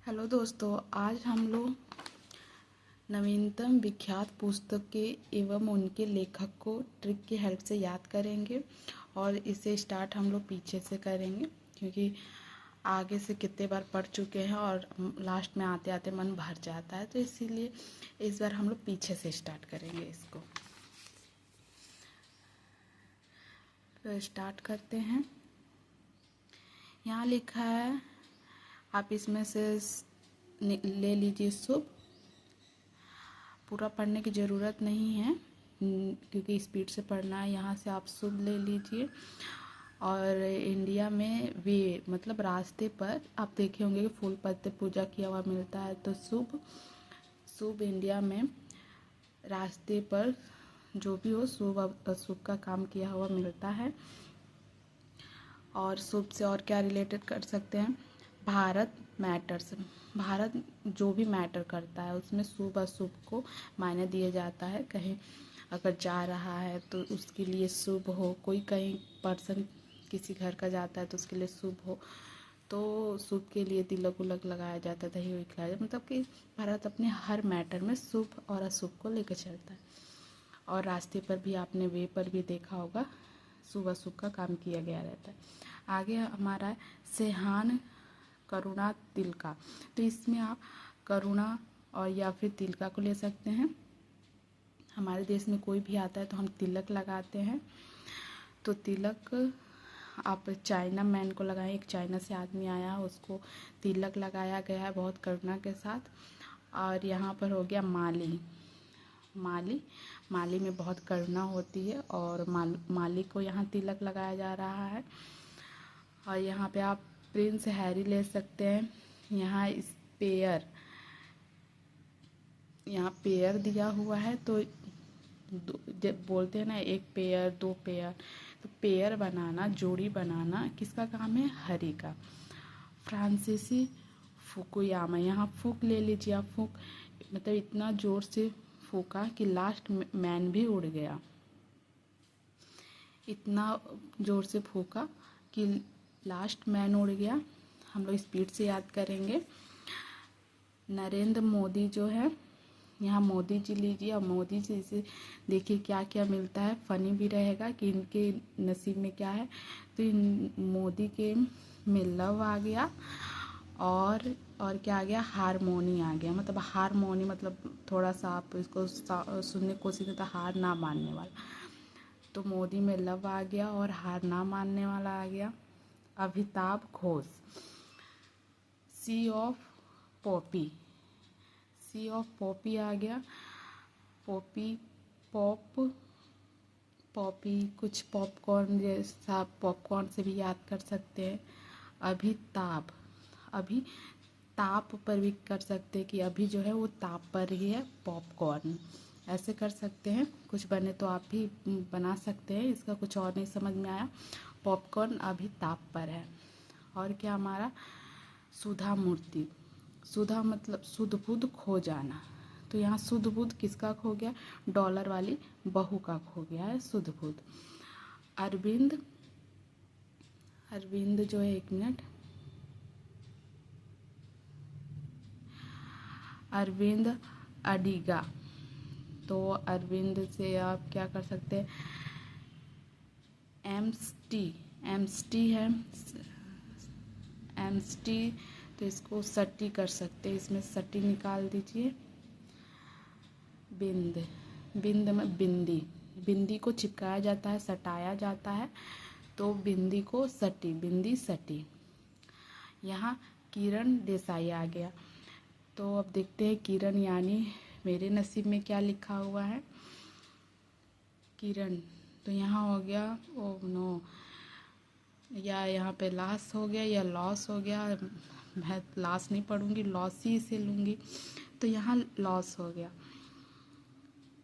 Hello दोस्तों, आज हम लोग नवीनतम विख्यात पुस्तकें एवं उनके लेखक को ट्रिक की हेल्प से याद करेंगे। और इसे स्टार्ट हम लोग पीछे से करेंगे क्योंकि आगे से कितने बार पढ़ चुके हैं और लास्ट में आते आते मन भर जाता है, तो इसीलिए इस बार हम लोग पीछे से स्टार्ट करेंगे इसको। तो स्टार्ट करते हैं। यहाँ लिखा है, आप इसमें से ले लीजिए शुभ। पूरा पढ़ने की ज़रूरत नहीं है क्योंकि स्पीड से पढ़ना है। यहाँ से आप शुभ ले लीजिए। और इंडिया में वे मतलब रास्ते पर आप देखे होंगे कि फूल पत्ते पूजा किया हुआ मिलता है, तो शुभ शुभ इंडिया में रास्ते पर जो भी हो शुभ अशुभ का काम किया हुआ मिलता है। और शुभ से और क्या रिलेटेड कर सकते हैं, भारत मैटर्स। भारत जो भी मैटर करता है उसमें शुभ अशुभ को मायने दिया जाता है। कहीं अगर जा रहा है तो उसके लिए शुभ हो, कोई कहीं पर्सन किसी घर का जाता है तो उसके लिए शुभ हो, तो शुभ के लिए तिलक उलक लगाया जाता है, दही वही खिलाया जाता है। मतलब कि भारत अपने हर मैटर में शुभ और अशुभ को लेकर चलता है। और रास्ते पर भी आपने वे पर भी देखा होगा शुभ अशुभ का काम किया गया रहता है। आगे हमारा है सेहान करुणा तिलका। तो इसमें आप करुणा और या फिर तिलका को ले सकते हैं। हमारे देश में कोई भी आता है तो हम तिलक लगाते हैं। तो तिलक आप चाइना मैन को लगाएं। एक चाइना से आदमी आया, उसको तिलक लगाया गया है बहुत करुणा के साथ। और यहाँ पर हो गया माली। माली में बहुत करुणा होती है और माली को यहाँ तिलक लगाया जा रहा है। और यहाँ पे आप प्रिंस हैरी ले सकते हैं। यहाँ पेयर दिया हुआ है, तो जब बोलते हैं ना एक पेयर दो पेयर, तो पेयर बनाना, जोड़ी बनाना किसका काम है, हरी का। फ्रांसीसी फुकुयामा, यहाँ फूक ले लीजिए आप। फूक मतलब इतना जोर से फूका कि लास्ट मैन भी उड़ गया। इतना जोर से फूका कि लास्ट मैन उड़ गया। हम लोग स्पीड से याद करेंगे। नरेंद्र मोदी जो है, यहाँ मोदी जी लीजिए और मोदी जी से देखिए क्या क्या मिलता है। फनी भी रहेगा कि इनके नसीब में क्या है। तो इन मोदी के में लव आ गया और क्या आ गया, हारमोनी आ गया। मतलब हारमोनी मतलब थोड़ा सा आप इसको सुनने की कोशिश करते, हार ना मानने वाला। तो मोदी में लव आ गया और हार ना मानने वाला आ गया। अमिताभ घोष, सी ऑफ पॉपी आ गया। पॉपी कुछ पॉपकॉर्न जैसा, पॉपकॉर्न से भी याद कर सकते हैं। अभी ताप पर भी कर सकते हैं कि अभी जो है वो ताप पर ही है, पॉपकॉर्न ऐसे कर सकते हैं। कुछ बने तो आप भी बना सकते हैं। इसका कुछ और नहीं समझ में आया, पॉपकॉर्न अभी ताप पर है। और क्या हमारा सुधा मूर्ति। सुधा मतलब शुद्ध बुद्ध खो जाना। तो यहाँ शुद्ध बुद्ध किसका खो गया, डॉलर वाली बहू का खो गया है शुद्ध बुद्ध। अरविंद जो है, एक मिनट, अरविंद अडिगा। तो अरविंद से आप क्या कर सकते हैं, एम्स्टी है, एम्स्टी। तो इसको सट्टी कर सकते हैं, इसमें सट्टी निकाल दीजिए। बिंद में बिंदी को चिपकाया जाता है, सटाया जाता है, तो बिंदी को सटी, बिंदी सटी। यहाँ किरण देसाई आ गया। तो अब देखते हैं किरण यानी मेरे नसीब में क्या लिखा हुआ है, किरण। तो यहाँ हो गया, ओ नो, या यहाँ पे लॉस हो गया या लॉस हो गया। मैं लॉस नहीं पढ़ूंगी, लॉस ही से लूँगी। तो यहाँ लॉस हो गया।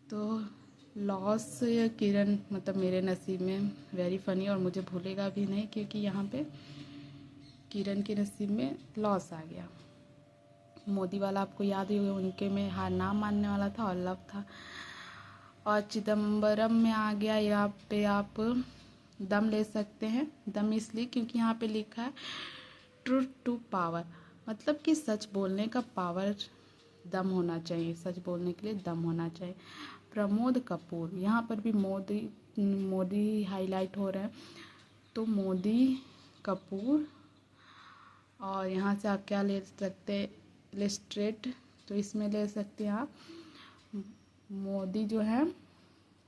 तो लॉस या किरण मतलब मेरे नसीब में, वेरी फनी। और मुझे भूलेगा भी नहीं क्योंकि यहाँ पे किरण के नसीब में लॉस आ गया। मोदी वाला आपको याद ही होगा, उनके में हार ना मानने वाला था और लव था। और चिदम्बरम में आ गया, यहाँ पे आप दम ले सकते हैं। दम इसलिए क्योंकि यहाँ पे लिखा है ट्रूथ टू पावर। मतलब कि सच बोलने का पावर, दम होना चाहिए, सच बोलने के लिए दम होना चाहिए। प्रमोद कपूर, यहाँ पर भी मोदी मोदी हाईलाइट हो रहा है, तो मोदी कपूर। और यहाँ से आप क्या ले सकते हैं, इलिस्ट्रेट, तो इसमें ले सकते हैं आप मोदी जो है,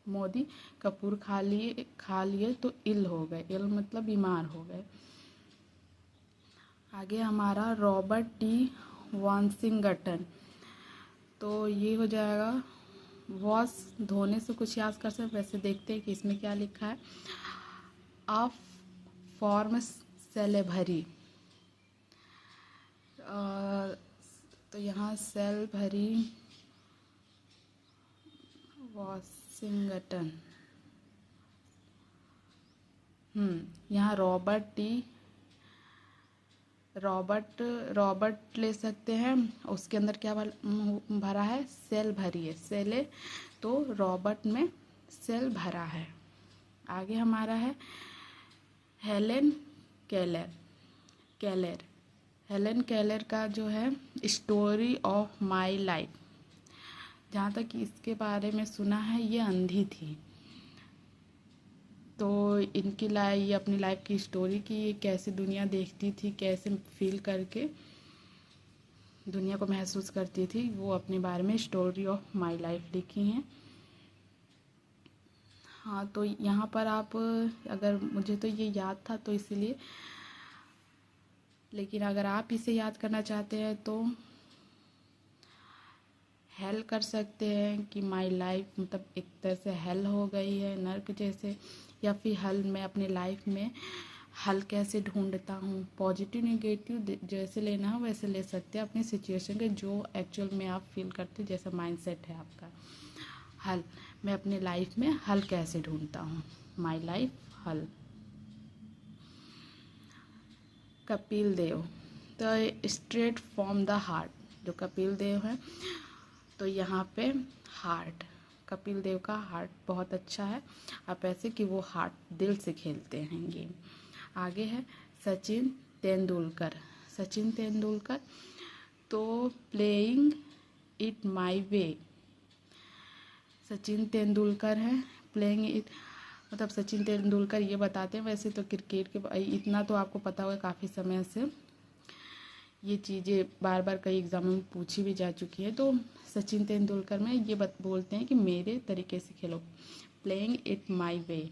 मोदी कपूर खा लिए तो इल हो गए, इल मतलब बीमार हो गए। आगे हमारा रॉबर्ट टी वाशिंगटन, तो ये हो जाएगा वॉश धोने से कुछ याद कर सकते। वैसे देखते हैं कि इसमें क्या लिखा है। आप फॉर्म सेल भरी, तो यहाँ सेल भरी वाशिंगटन। यहाँ रॉबर्ट ले सकते हैं, उसके अंदर क्या भरा है, सेल भरी है, सेले, तो रॉबर्ट में सेल भरा है। आगे हमारा है हेलेन केलर। हेलेन केलर का जो है स्टोरी ऑफ माय लाइफ, जहाँ तक इसके बारे में सुना है ये अंधी थी, तो इनकी ये अपनी लाइफ की स्टोरी की, ये कैसे दुनिया देखती थी, कैसे फील करके दुनिया को महसूस करती थी, वो अपने बारे में स्टोरी ऑफ माय लाइफ लिखी हैं। हाँ, तो यहाँ पर आप, अगर मुझे तो ये याद था तो इसीलिए, लेकिन अगर आप इसे याद करना चाहते हैं तो हेल कर सकते हैं कि माय लाइफ मतलब एक तरह से हेल हो गई है, नर्क जैसे, या फिर हल, मैं अपने लाइफ में हल कैसे ढूंढता हूँ। पॉजिटिव नेगेटिव जैसे लेना हो वैसे ले सकते हैं, अपनी सिचुएशन के जो एक्चुअल में आप फील करते हैं, जैसा माइंडसेट है आपका। हल, मैं अपने लाइफ में हल कैसे ढूंढता हूँ, माय लाइफ हल। कपिल देव, तो स्ट्रेट फ्रॉम द हार्ट, जो कपिल देव है, तो यहाँ पे हार्ट, कपिल देव का हार्ट बहुत अच्छा है, आप ऐसे कि वो हार्ट दिल से खेलते हैं गेम। आगे है सचिन तेंदुलकर, तो playing it my way, Sachin Tendulkar है, प्लेइंग इट मतलब सचिन तेंदुलकर ये बताते हैं। वैसे तो क्रिकेट के इतना तो आपको पता होगा, काफ़ी समय से ये चीज़ें बार बार कई एग्जामों में पूछी भी जा चुकी है। तो सचिन तेंदुलकर में ये बोलते हैं कि मेरे तरीके से खेलो, प्लेइंग इट माय वे।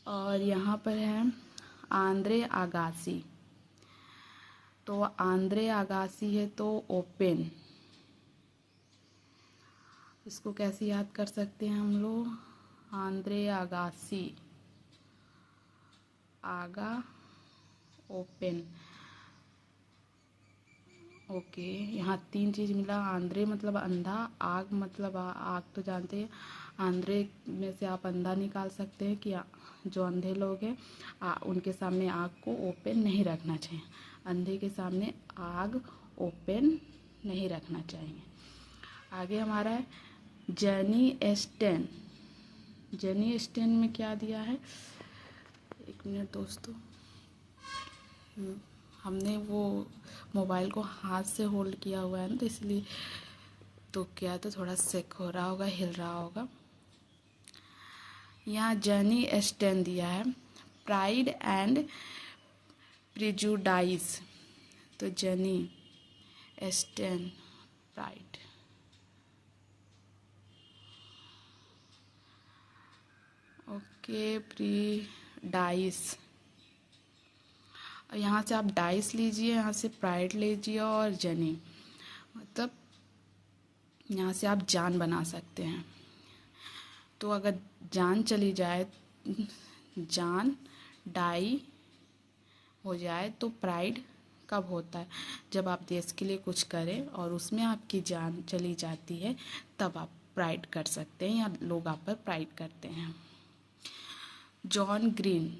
और यहाँ पर है आंद्रे आगासी, तो आंद्रे आगासी है तो ओपन, इसको कैसे याद कर सकते हैं हम लोग, आंद्रे आगासी, आगा ओपन, ओके। यहाँ 3 चीज़ मिला, आंद्रे मतलब अंधा, आग मतलब आग तो जानते हैं, आंद्रे में से आप अंधा निकाल सकते हैं कि जो अंधे लोग हैं उनके सामने आग को ओपन नहीं रखना चाहिए, अंधे के सामने आग ओपन नहीं रखना चाहिए। आगे हमारा है जेनी एस्टेन में क्या दिया है, एक मिनट दोस्तों, हमने वो मोबाइल को हाथ से होल्ड किया हुआ है ना, तो इसलिए तो क्या, तो थोड़ा सेक हो रहा होगा, हिल रहा होगा। यहाँ जेनी एस्टेन दिया है प्राइड एंड प्रिजुडाइस, तो जेनी एस्टेन प्राइड, ओके, प्रीडाइस, यहाँ से आप डाइस लीजिए, यहाँ से प्राइड लीजिए, और जेनी मतलब यहाँ से आप जान बना सकते हैं। तो अगर जान चली जाए, जान डाई हो जाए, तो प्राइड कब होता है, जब आप देश के लिए कुछ करें और उसमें आपकी जान चली जाती है, तब आप प्राइड कर सकते हैं या लोग आप पर प्राइड करते हैं। John Green,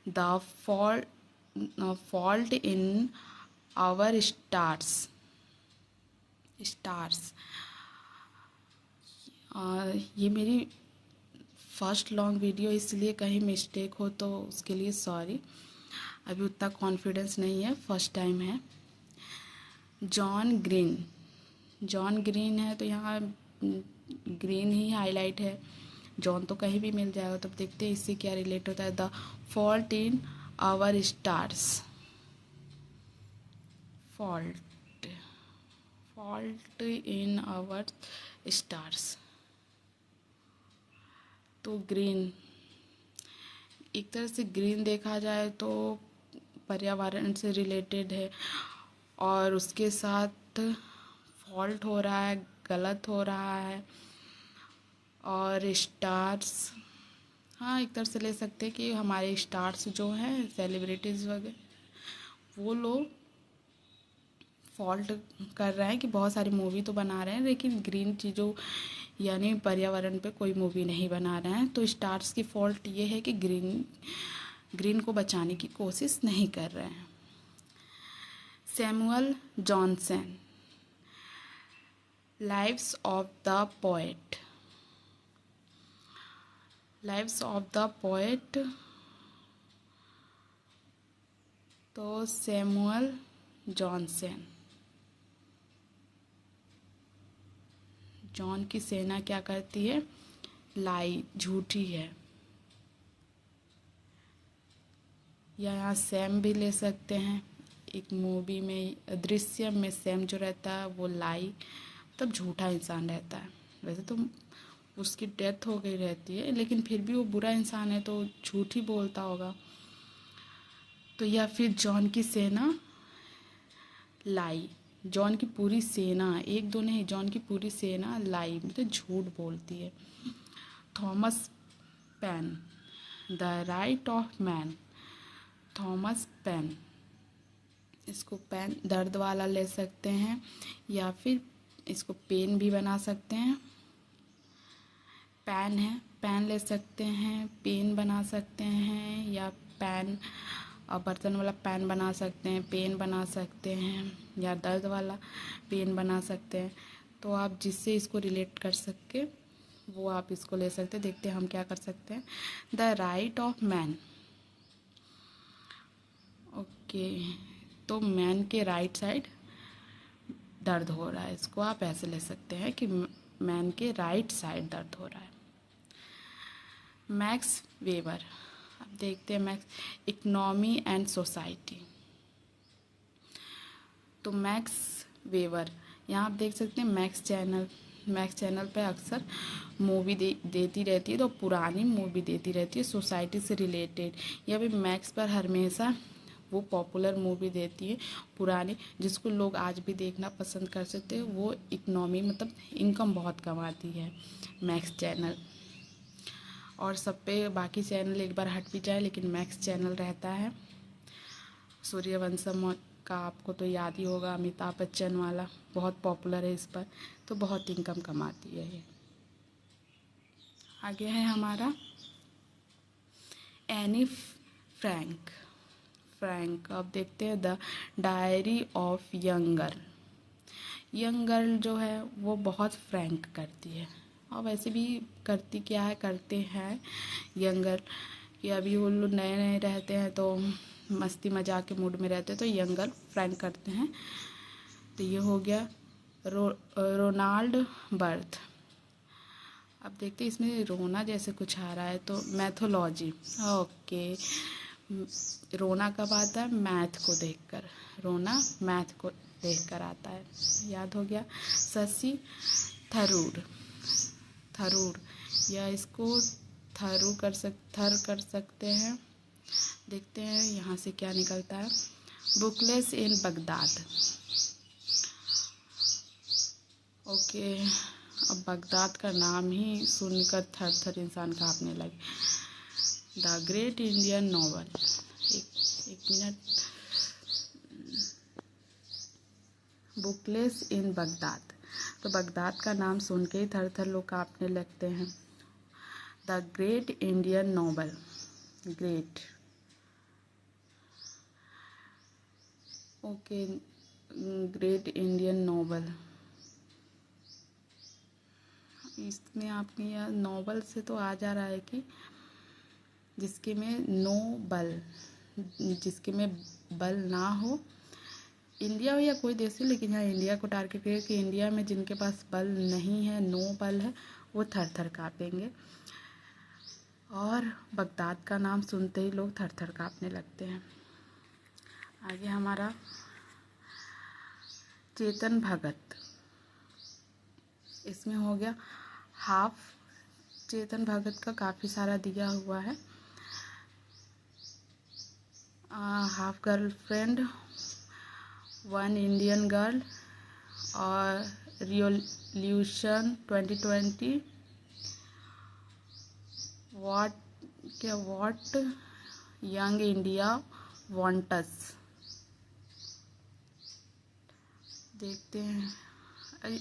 the fault in our stars, ये मेरी फर्स्ट लॉन्ग वीडियो, इसलिए कहीं मिस्टेक हो तो उसके लिए सॉरी। अभी उतना कॉन्फिडेंस नहीं है, फर्स्ट टाइम है। जॉन ग्रीन, जॉन ग्रीन है तो यहाँ ग्रीन ही हाईलाइट है, जॉन तो कहीं भी मिल जाएगा। तब देखते हैं इससे क्या रिलेट होता है। The fault in our stars, fault, fault in our stars. तो ग्रीन, एक तरह से ग्रीन देखा जाए तो पर्यावरण से रिलेटेड है, और उसके साथ फॉल्ट हो रहा है, गलत हो रहा है। और स्टार्स, हाँ एक तरह से ले सकते हैं कि हमारे स्टार्स जो हैं सेलिब्रिटीज़ वगैरह, वो लोग फॉल्ट कर रहे हैं कि बहुत सारी मूवी तो बना रहे हैं लेकिन ग्रीन चीज़ों यानी पर्यावरण पे कोई मूवी नहीं बना रहे हैं। तो स्टार्स की फॉल्ट ये है कि ग्रीन को बचाने की कोशिश नहीं कर रहे हैं। Samuel Johnson, lives of the poet, lives of the poet. तो सैमुअल जॉनसन, जॉन की सेना क्या करती है, लाई, झूठी है। या यहाँ सैम भी ले सकते हैं, एक मूवी में दृश्यम में सैम जो रहता है वो लाई मतलब झूठा इंसान रहता है। वैसे तो उसकी डेथ हो गई रहती है लेकिन फिर भी वो बुरा इंसान है तो झूठ ही बोलता होगा। तो या फिर जॉन की सेना लाई, जॉन की पूरी सेना, एक दो नहीं, जॉन की पूरी सेना लाई मतलब झूठ बोलती है। Thomas pen, the right of man, Thomas pen, इसको पेन दर्द वाला ले सकते हैं या फिर इसको पेन भी बना सकते हैं। पेन है, पेन ले सकते हैं, पेन बना सकते हैं, या पेन और बर्तन वाला पेन बना सकते हैं, पेन बना सकते हैं, या दर्द वाला पेन बना सकते हैं। तो आप जिससे इसको रिलेट कर सके वो आप इसको ले सकते हैं। देखते हैं हम क्या कर सकते हैं। The right of man, okay, तो मैन के राइट साइड दर्द हो रहा है, इसको आप ऐसे ले सकते हैं कि मैन के राइट साइड दर्द हो रहा है। मैक्स वेबर, अब देखते हैं मैक्स, इकोनॉमी एंड सोसाइटी। तो मैक्स वेबर, यहाँ आप देख सकते हैं मैक्स चैनल, मैक्स चैनल पे अक्सर मूवी देती रहती है, तो पुरानी मूवी देती रहती है सोसाइटी से रिलेटेड। या फिर मैक्स पर हमेशा वो पॉपुलर मूवी देती है पुरानी, जिसको लोग आज भी देखना पसंद कर सकते हैं। वो इकनॉमी मतलब इनकम बहुत कमाती है मैक्स चैनल। और सब पे बाकी चैनल एक बार हट भी जाए लेकिन मैक्स चैनल रहता है। सूर्यवंशम का आपको तो याद ही होगा, अमिताभ बच्चन वाला बहुत पॉपुलर है इस पर, तो बहुत इनकम कमाती है ये। आगे है हमारा एनी फ्रैंक, फ्रैंक, अब देखते हैं the diary of young girl. Young girl जो है वो बहुत फ्रैंक करती है, और वैसे भी करती क्या है, करते हैं यंग गर्ल कि अभी वो लोग नए नए रहते हैं तो मस्ती मजाक के मूड में रहते हैं, तो यंग गर्ल फ्रैंक करते हैं। तो ये हो गया रोनाल्ड बर्थ। अब देखते हैं इसमें रोना जैसे कुछ आ रहा है, तो मैथोलॉजी, ओके, रोना कब आता है, मैथ को देखकर, रोना मैथ को देखकर आता है, याद हो गया। शशि थरूर, थरूर, या इसको थर कर सकते हैं। देखते हैं यहाँ से क्या निकलता है। बुकलेस इन बगदाद, ओके, अब बगदाद का नाम ही सुनकर थर थर इंसान कांपने लगे। द ग्रेट इंडियन नॉवल, एक मिनट, बुकलेस इन बगदाद, तो बगदाद का नाम सुन के ही थर थर लोग कांपने लगते हैं। The great Indian novel, great, okay, great Indian novel, इसमें आपके यह नोबल से तो आ जा रहा है कि जिसके में नो बल, जिसके में बल ना हो, इंडिया हो या कोई देश हो, लेकिन यहाँ इंडिया को टारगेट किया कि इंडिया में जिनके पास बल नहीं है, नो बल है, वो थर थर काँपेंगे। और बगदाद का नाम सुनते ही लोग थर थर काँपने लगते हैं। आगे हमारा चेतन भगत, इसमें हो गया हाफ। चेतन भगत का काफ़ी सारा दिया हुआ है। Half girlfriend, one Indian girl, और revolution 2020, what young India wants. देखते हैं,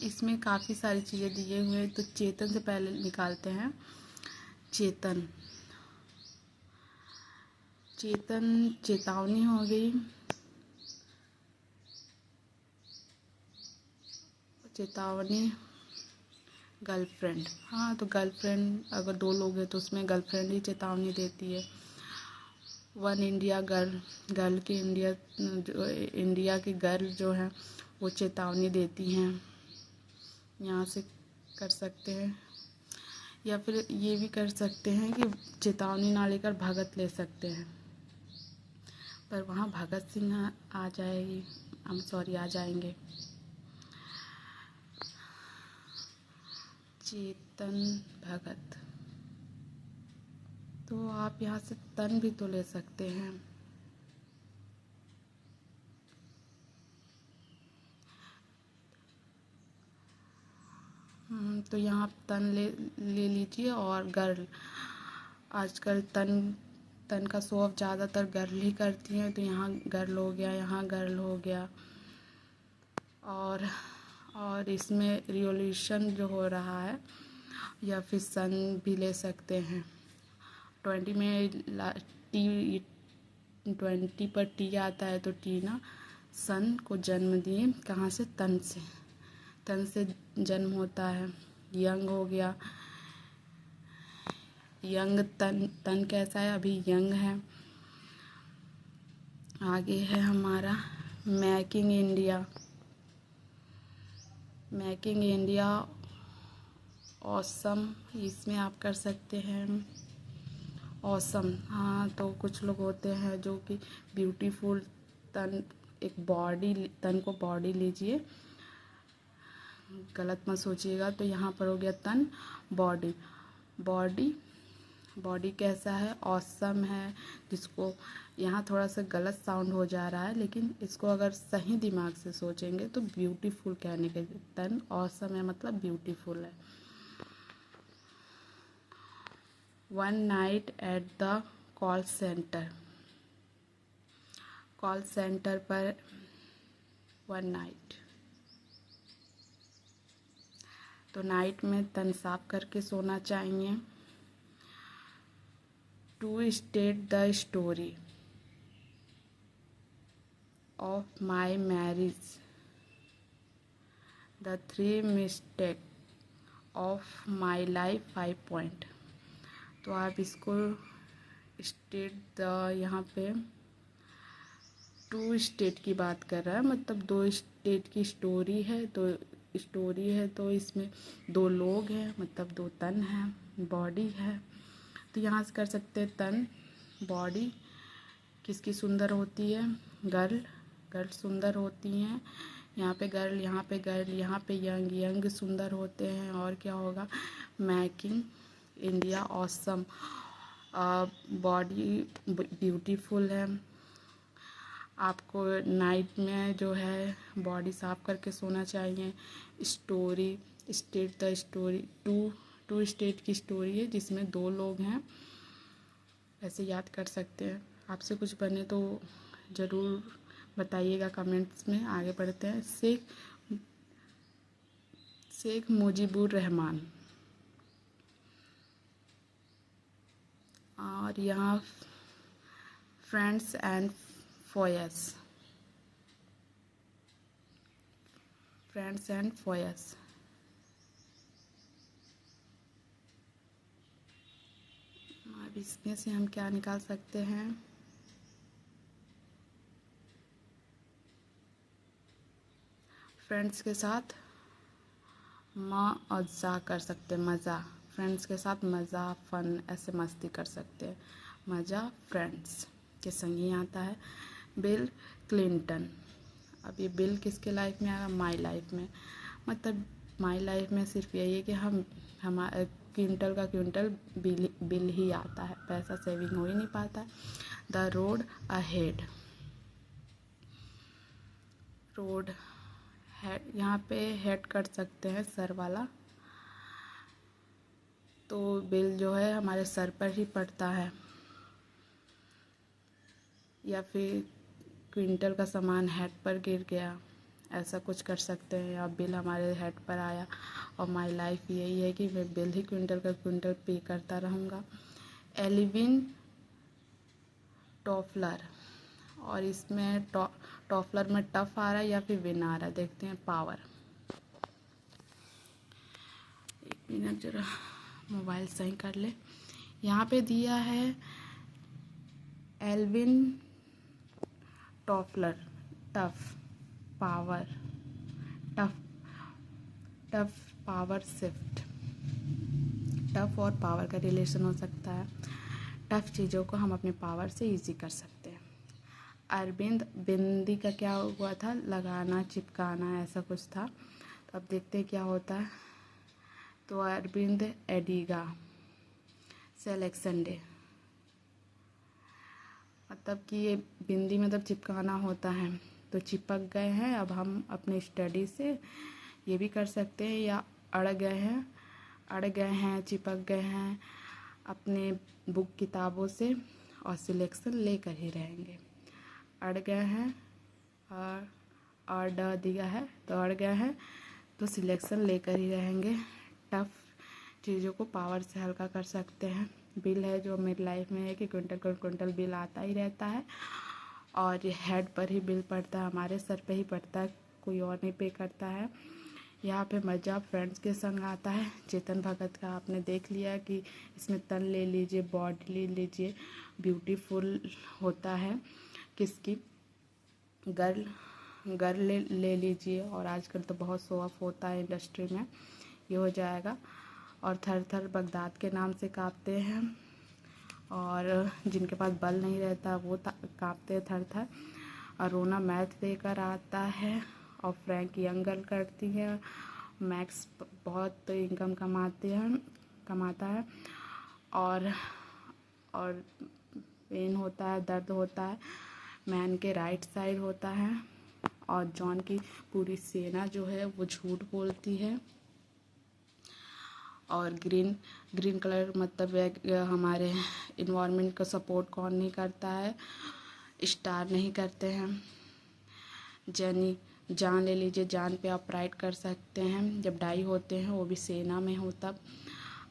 इसमें काफ़ी सारी चीज़ें दिए हुए हैं। तो चेतन से पहले निकालते हैं। चेतन, चेतावनी हो गई। चेतावनी गर्लफ्रेंड, हाँ तो गर्लफ्रेंड अगर दो लोग हैं तो उसमें गर्लफ्रेंड ही चेतावनी देती है। वन इंडिया गर्ल, गर्ल की इंडिया की गर्ल जो है वो चेतावनी देती हैं। यहाँ से कर सकते हैं, या फिर ये भी कर सकते हैं कि चेतावनी ना लेकर भगत ले सकते हैं, पर वहाँ भगत सिंह आ जाएगी, आ जाएंगे। चेतन भगत, तो आप यहाँ से तन भी तो ले सकते हैं। तो यहाँ तन ले लीजिए। और गर्ल, आजकल तन का शो ऑफ ज़्यादातर गर्ल ही करती हैं, तो यहाँ गर्ल हो गया, यहाँ गर्ल हो गया। और इसमें रिवॉल्यूशन जो हो रहा है, या फिर सन भी ले सकते हैं। 20 में टी, 20 पर टी आता है, तो टीना सन को जन्म दिए। कहाँ से? तन से, तन से जन्म होता है। यंग हो गया, यंग तन कैसा है? अभी यंग है। आगे है हमारा making India. Making India awesome, इसमें आप कर सकते हैं ऑसम। हाँ, तो कुछ लोग होते हैं जो कि ब्यूटीफुल तन, एक बॉडी, तन को बॉडी लीजिए, गलत मत सोचिएगा। तो यहाँ पर हो गया तन, बॉडी। बॉडी कैसा है? ऑसम है। जिसको यहाँ थोड़ा सा गलत साउंड हो जा रहा है, लेकिन इसको अगर सही दिमाग से सोचेंगे तो ब्यूटीफुल कहने के, तन ऑसम है मतलब ब्यूटीफुल है। One night at the call centre, call centre पर वन नाइट, तो नाइट में तन साफ करके सोना चाहिए। Two state the story of my marriage, the 3 mistake of my life 5 point. तो आप इसको स्टेट द, यहाँ पे 2 स्टेट की बात कर रहा है, मतलब 2 स्टेट की स्टोरी है। तो इसमें 2 लोग हैं, मतलब 2 तन हैं, बॉडी है। तो यहाँ से कर सकते हैं तन, बॉडी किसकी सुंदर होती है? गर्ल सुंदर होती हैं। यहाँ पे गर्ल, यहाँ पे गर्ल, यहाँ पे यंग सुंदर होते हैं। और क्या होगा? Making India awesome, body beautiful है। आपको नाइट में जो है बॉडी साफ करके सोना चाहिए। Story, state the story, two state की स्टोरी है जिसमें 2 लोग हैं। ऐसे याद कर सकते हैं। आपसे कुछ बने तो ज़रूर बताइएगा कमेंट्स में। आगे बढ़ते हैं। शेख मुजीबुर रहमान, और यहाँ फ्रेंड्स एंड फॉयस, फ्रेंड्स एंड फॉयस। अब इसमें से हम क्या निकाल सकते हैं, फ्रेंड्स के साथ मज़ा कर सकते हैं, मज़ा, फ्रेंड्स के साथ मज़ा, फन, ऐसे मस्ती कर सकते हैं, मज़ा फ्रेंड्स के संग ही आता है। बिल क्लिंटन, अब ये बिल किसके लाइफ में आया, माई लाइफ में, मतलब माई लाइफ में सिर्फ यही है कि हमारे क्विंटल का क्विंटल बिल ही आता है, पैसा सेविंग हो ही नहीं पाता है। द रोड अहेड, रोड है, यहाँ पे हेड कर सकते हैं सर वाला, तो बिल जो है हमारे सर पर ही पड़ता है, या फिर क्विंटल का सामान हेड पर गिर गया, ऐसा कुछ कर सकते हैं, या बिल हमारे हेड पर आया। और माई लाइफ यही है कि मैं बिल ही क्विंटल का क्विंटल पे करता रहूँगा। एलिविन टॉफलर, और इसमें टॉफलर में टफ आ रहा है या फिर विन आ रहा है, देखते हैं। पावर, एक मिनट जरा मोबाइल सही कर ले। यहाँ पे दिया है Alvin Toffler, tough, power, tough, tough power shift, tough और पावर का रिलेशन हो सकता है। टफ चीज़ों को हम अपने पावर से इजी कर सकते हैं। अरविंद, बिंदी का क्या हुआ था, लगाना, चिपकाना, ऐसा कुछ था। तो अब देखते हैं क्या होता है। तो अरविंद एडिगा, सिलेक्शन डे, मतलब कि ये बिंदी मतलब चिपकाना होता है, तो चिपक गए हैं। अब हम अपने स्टडी से ये भी कर सकते हैं, या अड़ गए हैं, चिपक गए हैं अपने बुक किताबों से, और सिलेक्शन लेकर ही रहेंगे। अड़ गए हैं और ड दिया है तो अड़ गए हैं, तो सिलेक्शन लेकर ही रहेंगे। टफ चीज़ों को पावर से हल्का कर सकते हैं। बिल है जो मेरी लाइफ में है कि क्विंटल बिल आता ही रहता है, और ये हेड पर ही बिल पड़ता है, हमारे सर पे ही पड़ता है, कोई और नहीं पे करता है। यहाँ पे मज़ा फ्रेंड्स के संग आता है। चेतन भगत का आपने देख लिया कि इसमें तन ले लीजिए, बॉडी ले लीजिए, ब्यूटीफुल होता है किसकी, गर्ल ले लीजिए, और आजकल तो बहुत शो ऑफ होता है इंडस्ट्री में, ये हो जाएगा। और थर थर बगदाद के नाम से काँपते हैं, और जिनके पास बल नहीं रहता वो काँपते हैं थर थर। और रोना मैथ लेकर आता है, और फ्रैंक यंग गर्ल करती है। मैक्स बहुत इनकम कमाता है, और पेन होता है, दर्द होता है, मैन के राइट साइड होता है। और जॉन की पूरी सेना जो है वो झूठ बोलती है। और ग्रीन कलर मतलब हमारे इन्वायरमेंट का सपोर्ट कौन नहीं करता है, स्टार नहीं करते हैं। जान ले लीजिए, जान पे आप राइट कर सकते हैं। जब डाई होते हैं वो भी सेना में हो तब।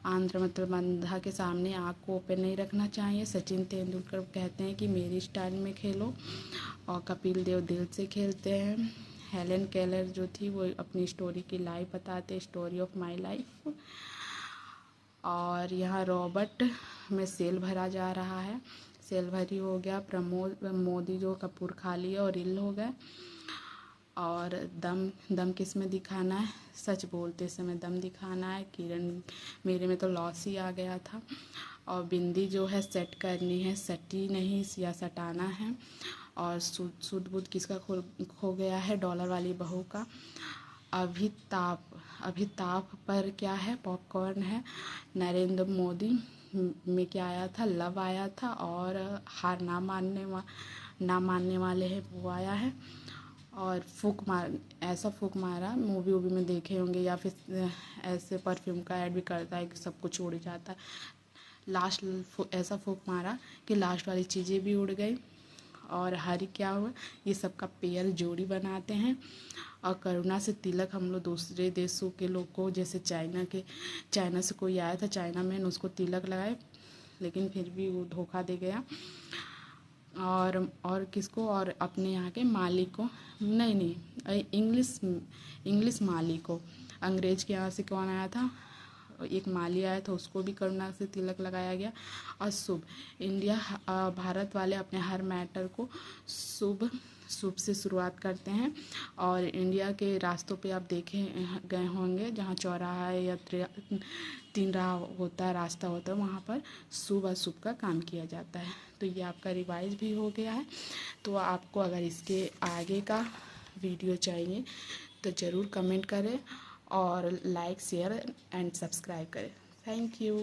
आंध्र मतलब अंधा के सामने आँख को ओपन नहीं रखना चाहिए। सचिन तेंदुलकर कहते हैं कि मेरी स्टाइल में खेलो, और कपिल देव दिल से खेलते हैं। हेलन केलर जो थी वो अपनी स्टोरी की लाइफ बताते, स्टोरी ऑफ माई लाइफ। और यहाँ रॉबर्ट में सेल भरा जा रहा है, सेल भरी हो गया। प्रमोद मोदी जो कपूर खा लिया और इल हो गए। और दम किस में दिखाना है, सच बोलते समय दम दिखाना है। किरण, मेरे में तो लॉस ही आ गया था। और बिंदी जो है सेट करनी है, सटी नहीं या सटाना है। और सूद बूद किसका खो गया है, डॉलर वाली बहू का। अभिताभ पर क्या है, पॉपकॉर्न है। नरेंद्र मोदी में क्या आया था, लव आया था। और हार ना मानने वाले हैं वो आया है। और ऐसा फूक मारा, मूवी वूवी में देखे होंगे, या फिर ऐसे परफ्यूम का ऐड भी करता है कि सब कुछ उड़ जाता है। लास्ट ऐसा फूक मारा कि लास्ट वाली चीज़ें भी उड़ गई। और हरी क्या हुआ, ये सबका पेयर जोड़ी बनाते हैं। और करुणा से तिलक हम लोग दूसरे देशों के लोग को, जैसे चाइना से कोई आया था, चाइना में उसको तिलक लगाए, लेकिन फिर भी वो धोखा दे गया। और किसको, और अपने यहाँ के मालिक को, नहीं इंग्लिश माली को। अंग्रेज के यहाँ से कौन आया था, एक माली आया था उसको भी करुणा से तिलक लगाया गया। और शुभ, इंडिया भारत वाले अपने हर मैटर को शुभ से शुरुआत करते हैं। और इंडिया के रास्तों पे आप देखे गए होंगे जहाँ चौराहा है या तीन राह होता है, रास्ता होता है, वहाँ पर शुभ अशुभ का काम किया जाता है। तो ये आपका रिवाइज भी हो गया है। तो आपको अगर इसके आगे का वीडियो चाहिए तो ज़रूर कमेंट करें और लाइक शेयर एंड सब्सक्राइब करें। Thank you.